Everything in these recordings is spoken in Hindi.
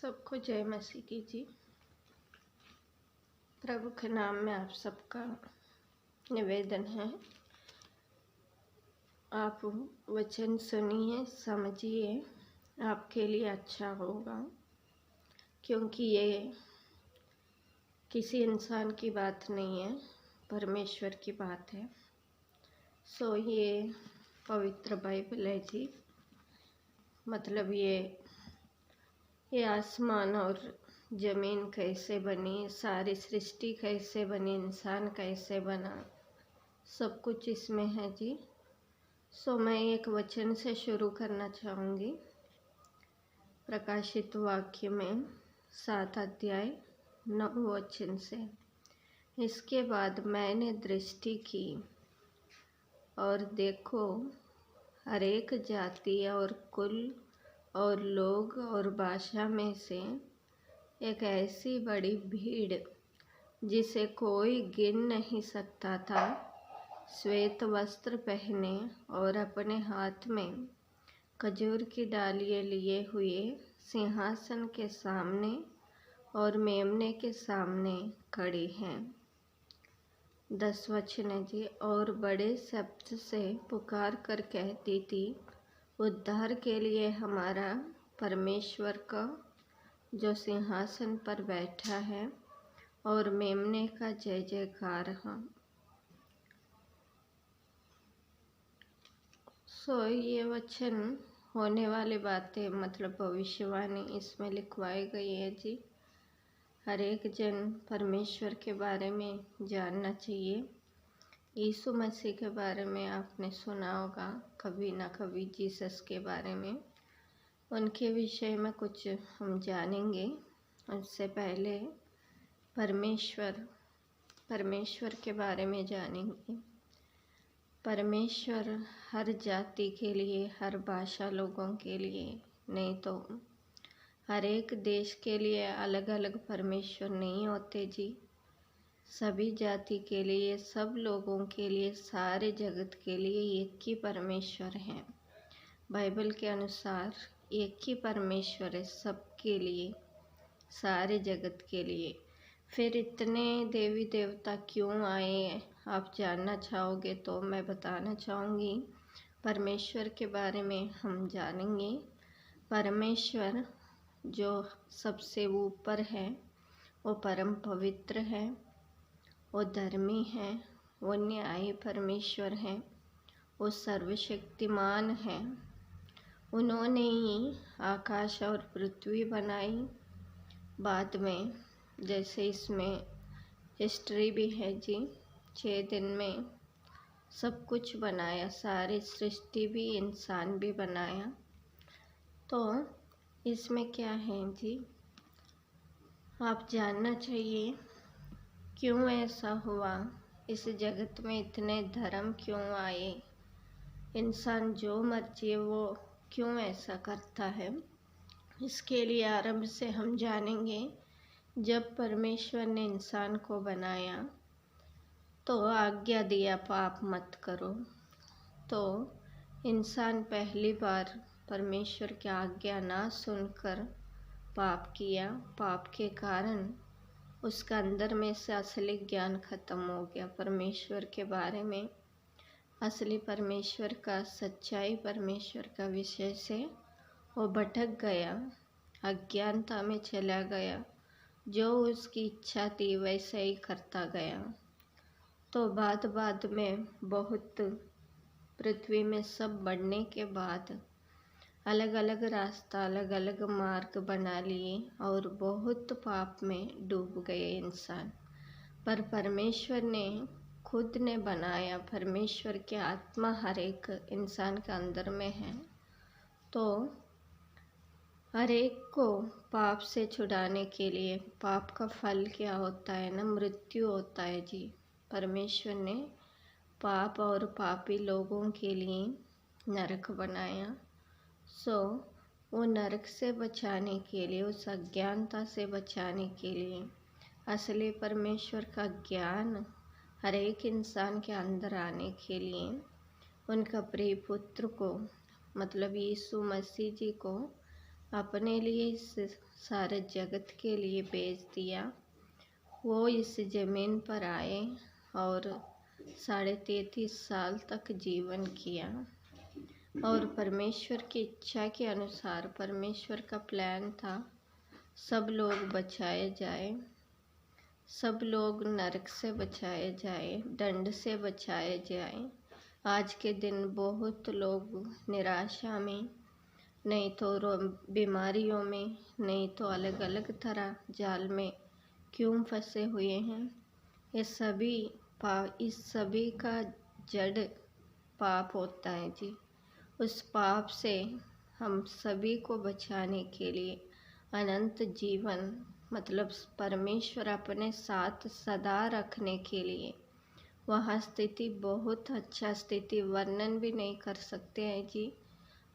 सबको जय मसीह की जी। प्रभु के नाम में आप सबका निवेदन है, आप वचन सुनिए, समझिए, आपके लिए अच्छा होगा, क्योंकि ये किसी इंसान की बात नहीं है, परमेश्वर की बात है। सो ये पवित्र बाइबल है जी। मतलब ये आसमान और ज़मीन कैसे बनी, सारी सृष्टि कैसे बनी, इंसान कैसे बना, सब कुछ इसमें है जी। सो मैं एक वचन से शुरू करना चाहूँगी। प्रकाशित वाक्य में 7 अध्याय 9 वचन से। इसके बाद मैंने दृष्टि की और देखो, हर एक जाति और कुल और लोग और भाषा में से एक ऐसी बड़ी भीड़ जिसे कोई गिन नहीं सकता था, श्वेत वस्त्र पहने और अपने हाथ में खजूर की डालियाँ लिए हुए सिंहासन के सामने और मेमने के सामने खड़ी हैं। 10 वचन है जी। और बड़े शब्द से पुकार कर कहती थी, उद्धार के लिए हमारा परमेश्वर का जो सिंहासन पर बैठा है और मेमने का जय जयकार है। सो ये वचन होने वाली बातें, मतलब भविष्यवाणी इसमें लिखवाई गई है जी। हर एक जन परमेश्वर के बारे में जानना चाहिए। यीशु मसीह के बारे में आपने सुना होगा कभी ना कभी, जीसस के बारे में, उनके विषय में कुछ हम जानेंगे। उससे पहले परमेश्वर के बारे में जानेंगे। परमेश्वर हर जाति के लिए, हर भाषा लोगों के लिए, नहीं तो हर एक देश के लिए अलग अलग परमेश्वर नहीं होते जी। सभी जाति के लिए, सब लोगों के लिए, सारे जगत के लिए एक ही परमेश्वर है। बाइबल के अनुसार एक ही परमेश्वर है सबके लिए, सारे जगत के लिए। फिर इतने देवी देवता क्यों आए, आप जानना चाहोगे तो मैं बताना चाहूँगी। परमेश्वर के बारे में हम जानेंगे। परमेश्वर जो सबसे ऊपर है, वो परम पवित्र है, वो धर्मी है, वो न्यायी परमेश्वर है, वो सर्वशक्तिमान है। उन्होंने ही आकाश और पृथ्वी बनाई। बाद में जैसे इसमें हिस्ट्री भी है जी, 6 दिन में सब कुछ बनाया, सारी सृष्टि भी, इंसान भी बनाया। तो इसमें क्या है जी, आप जानना चाहिए क्यों ऐसा हुआ, इस जगत में इतने धर्म क्यों आए, इंसान जो मर्जी वो क्यों ऐसा करता है। इसके लिए आरंभ से हम जानेंगे। जब परमेश्वर ने इंसान को बनाया तो आज्ञा दिया, पाप मत करो। तो इंसान पहली बार परमेश्वर की आज्ञा ना सुनकर पाप किया। पाप के कारण उसका अंदर में से असली ज्ञान खत्म हो गया परमेश्वर के बारे में। असली परमेश्वर का, सच्चाई परमेश्वर का विषय से वो भटक गया, अज्ञानता में चला गया। जो उसकी इच्छा थी वैसे ही करता गया। तो बाद में बहुत पृथ्वी में सब बढ़ने के बाद अलग अलग रास्ता, अलग अलग मार्ग बना लिए और बहुत पाप में डूब गए इंसान। पर परमेश्वर ने खुद ने बनाया, परमेश्वर की आत्मा हर एक इंसान के अंदर में है। तो हर एक को पाप से छुड़ाने के लिए, पाप का फल क्या होता है ना, मृत्यु होता है जी। परमेश्वर ने पाप और पापी लोगों के लिए नरक बनाया। सो वो नरक से बचाने के लिए, उस अज्ञानता से बचाने के लिए, असली परमेश्वर का ज्ञान हर एक इंसान के अंदर आने के लिए उनका प्रिय पुत्र को, मतलब यीशु मसीह जी को अपने लिए इस सारे जगत के लिए बेच दिया। वो इस ज़मीन पर आए और 33.5 साल तक जीवन किया और परमेश्वर की इच्छा के अनुसार परमेश्वर का प्लान था सब लोग बचाए जाए, सब लोग नरक से बचाए जाए, दंड से बचाए जाए। आज के दिन बहुत लोग निराशा में, नहीं तो बीमारियों में, नहीं तो अलग अलग तरह जाल में क्यों फंसे हुए हैं। इस सभी का जड़ पाप होता है जी। उस पाप से हम सभी को बचाने के लिए अनंत जीवन मतलब परमेश्वर अपने साथ सदा रखने के लिए, वह स्थिति बहुत अच्छा स्थिति वर्णन भी नहीं कर सकते हैं जी।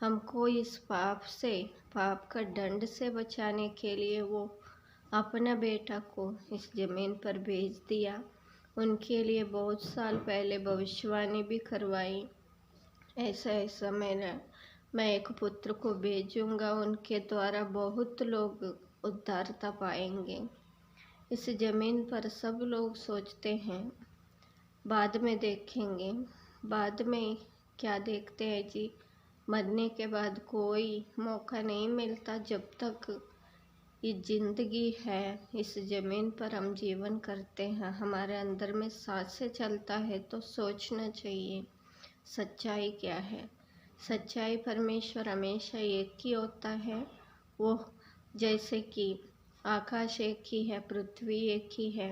हमको इस पाप का दंड से बचाने के लिए वो अपना बेटा को इस ज़मीन पर भेज दिया। उनके लिए बहुत साल पहले भविष्यवाणी भी करवाई, ऐसा ऐसा मैं एक पुत्र को भेजूंगा, उनके द्वारा बहुत लोग उद्धारता पाएंगे। इस ज़मीन पर सब लोग सोचते हैं बाद में देखेंगे, बाद में क्या देखते हैं जी। मरने के बाद कोई मौका नहीं मिलता। जब तक ये जिंदगी है, इस ज़मीन पर हम जीवन करते हैं, हमारे अंदर में सांसें चलता है, तो सोचना चाहिए सच्चाई क्या है। सच्चाई परमेश्वर हमेशा एक ही होता है। वो जैसे कि आकाश एक ही है, पृथ्वी एक ही है,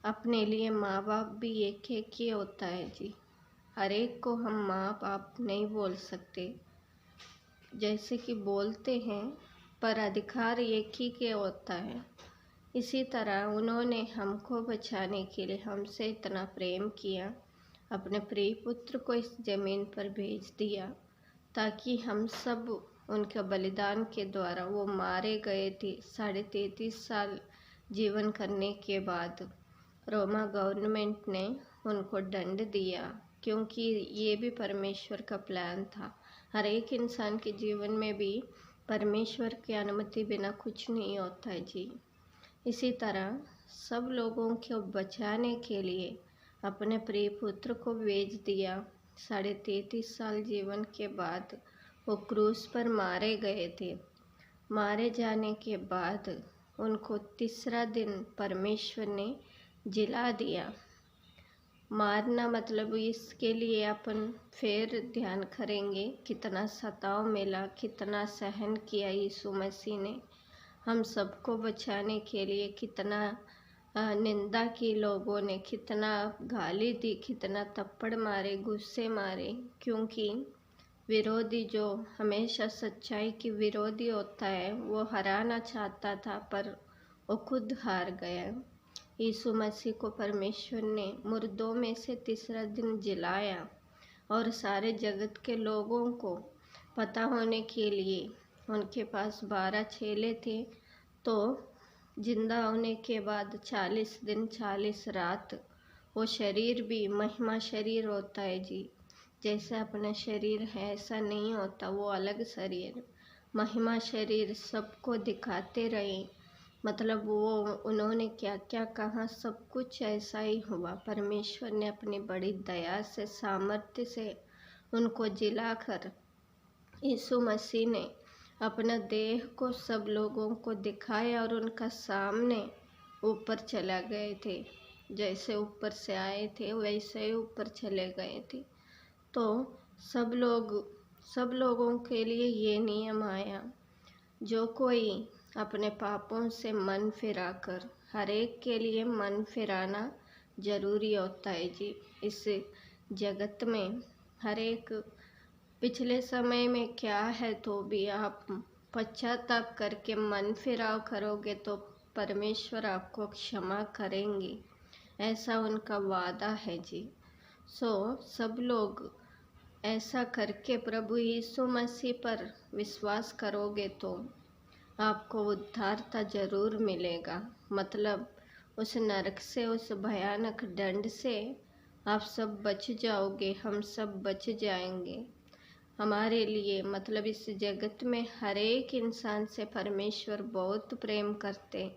अपने लिए माँ बाप भी एक एक ही होता है जी। हर एक को हम माँ बाप नहीं बोल सकते, जैसे कि बोलते हैं, पर अधिकार एक ही के होता है। इसी तरह उन्होंने हमको बचाने के लिए हमसे इतना प्रेम किया, अपने प्रिय पुत्र को इस ज़मीन पर भेज दिया ताकि हम सब उनके बलिदान के द्वारा, वो मारे गए थे 33.5 साल जीवन करने के बाद रोमा गवर्नमेंट ने उनको दंड दिया, क्योंकि ये भी परमेश्वर का प्लान था। हर एक इंसान के जीवन में भी परमेश्वर की अनुमति बिना कुछ नहीं होता है जी। इसी तरह सब लोगों को बचाने के लिए अपने प्रिय पुत्र को भेज दिया। 33.5 साल जीवन के बाद वो क्रूस पर मारे गए थे। मारे जाने के बाद उनको तीसरा दिन परमेश्वर ने जिला दिया। मारना मतलब इसके लिए अपन फिर ध्यान करेंगे कितना सताव मिला, कितना सहन किया यीशु मसीह ने हम सबको बचाने के लिए, कितना निंदा की लोगों ने, कितना गाली दी, कितना थप्पड़ मारे, गुस्से मारे, क्योंकि विरोधी जो हमेशा सच्चाई की विरोधी होता है वो हराना चाहता था, पर वो खुद हार गया। यीशु मसीह को परमेश्वर ने मुर्दों में से तीसरा दिन जिलाया और सारे जगत के लोगों को पता होने के लिए, उनके पास 12 चेले थे, तो जिंदा होने के बाद 40 दिन 40 रात वो शरीर भी महिमा शरीर होता है जी। जैसे अपना शरीर है ऐसा नहीं होता, वो अलग शरीर, महिमा शरीर सबको दिखाते रहे। मतलब वो उन्होंने क्या क्या कहा, सब कुछ ऐसा ही हुआ। परमेश्वर ने अपनी बड़ी दया से, सामर्थ्य से उनको जिलाकर यीशु मसीह ने अपना देह को सब लोगों को दिखाया और उनका सामने ऊपर चला गए थे। जैसे ऊपर से आए थे वैसे ही ऊपर चले गए थे। तो सब लोगों के लिए ये नियम आया, जो कोई अपने पापों से मन फिराकर, हर एक के लिए मन फिराना जरूरी होता है जी। इस जगत में हर एक पिछले समय में क्या है, तो भी आप पश्चाताप करके मन फिराव करोगे तो परमेश्वर आपको क्षमा करेंगे, ऐसा उनका वादा है जी। सब लोग ऐसा करके प्रभु यीशु मसीह पर विश्वास करोगे तो आपको उद्धारता जरूर मिलेगा। मतलब उस नरक से, उस भयानक दंड से आप सब बच जाओगे, हम सब बच जाएंगे। हमारे लिए मतलब इस जगत में हर एक इंसान से परमेश्वर बहुत प्रेम करते,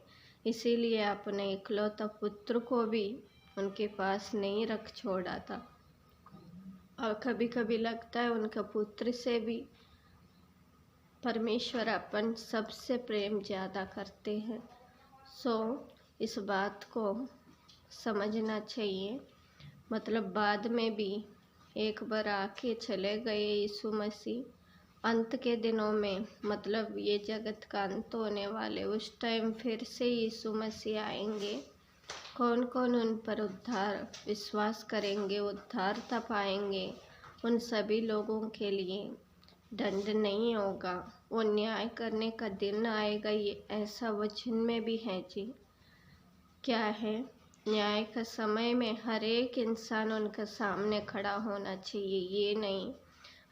इसीलिए अपने इकलौता पुत्र को भी उनके पास नहीं रख छोड़ा था। और कभी कभी लगता है उनका पुत्र से भी परमेश्वर अपन सबसे प्रेम ज़्यादा करते हैं। इस बात को समझना चाहिए। मतलब बाद में भी एक बार आके चले गए यीशु मसीह। अंत के दिनों में मतलब ये जगत का अंत होने वाले उस टाइम फिर से यीशु मसीह आएंगे। कौन कौन उन पर उद्धार विश्वास करेंगे, उद्धारता पाएंगे, उन सभी लोगों के लिए दंड नहीं होगा। वो न्याय करने का दिन आएगा, ये ऐसा वचन में भी है जी। क्या है? न्याय का समय में हर एक इंसान उनके सामने खड़ा होना चाहिए। ये नहीं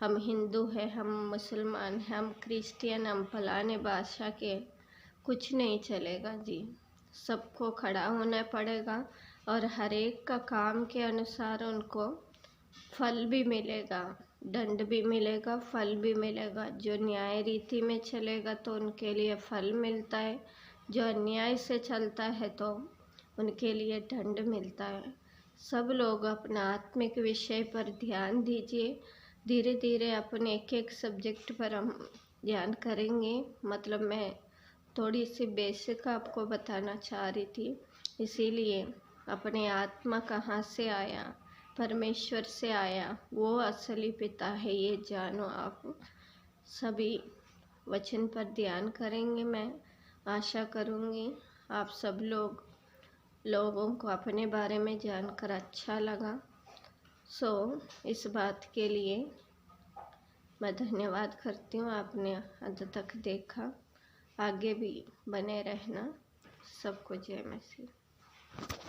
हम हिंदू हैं, हम मुसलमान हैं, हम क्रिश्चियन, हम फलाने भाषा के, कुछ नहीं चलेगा जी। सबको खड़ा होना पड़ेगा और हर एक का काम के अनुसार उनको फल भी मिलेगा, दंड भी मिलेगा, फल भी मिलेगा। जो न्याय रीति में चलेगा तो उनके लिए फल मिलता है, जो अन्याय से चलता है तो उनके लिए दंड मिलता है। सब लोग अपना आत्मिक विषय पर ध्यान दीजिए। धीरे धीरे अपने एक एक सब्जेक्ट पर हम ध्यान करेंगे। मतलब मैं थोड़ी सी बेसिक आपको बताना चाह रही थी। इसीलिए अपने आत्मा कहाँ से आया, परमेश्वर से आया, वो असली पिता है, ये जानो आप। सभी वचन पर ध्यान करेंगे। मैं आशा करूँगी आप सब लोगों को अपने बारे में जानकर अच्छा लगा। इस बात के लिए मैं धन्यवाद करती हूँ, आपने अंत तक देखा। आगे भी बने रहना। सबको जय मसीह।